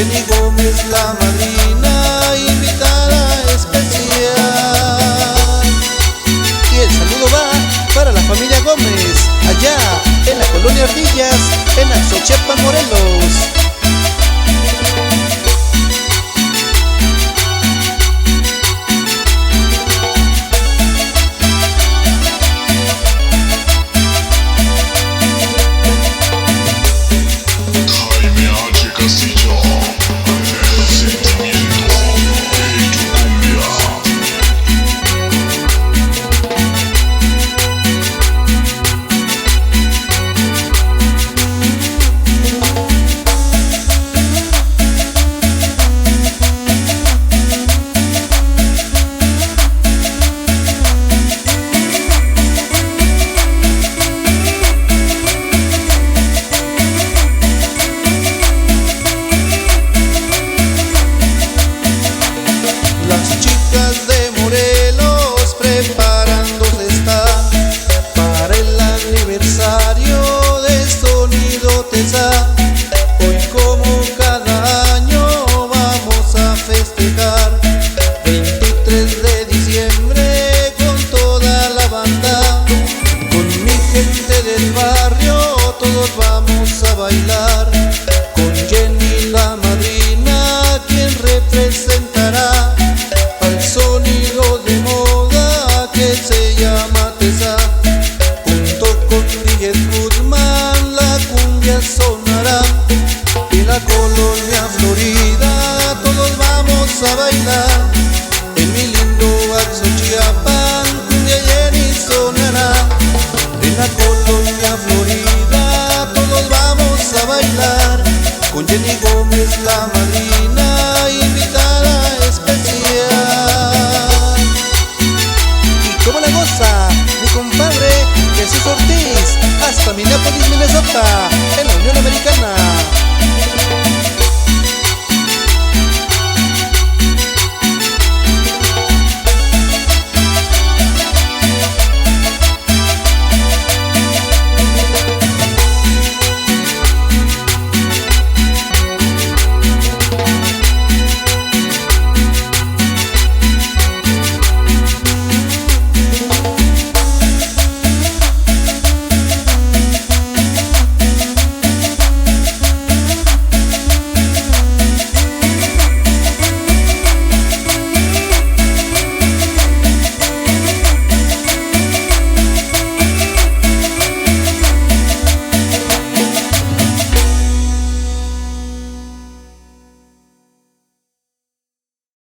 Jenny Gómez, la madrina, invitada especial. Y el saludo va para la familia Gómez, allá en la colonia Ardillas, en Axochepan, Morelos. Las chicas de Morelos preparándose están para el aniversario de Sonido Tesa. Hoy, como cada año, vamos a festejar 23 de diciembre con toda la banda. Con mi gente del barrio todos vamos a bailar. Con Jenny, la madrina, quien representará al sonido de moda que se llama Tesa. Junto con DJ Guzmán la cumbia sonará. En la colonia Florida todos vamos a bailar. En mi lindo Axochiapan cumbia Jenny sonará. En la colonia Florida todos vamos a bailar. Con Jenny Gómez, la madrina, invitada especial. ¿Y cómo la goza mi compadre Jesús Ortiz? Hasta Minneapolis, Minnesota, en la Unión Americana.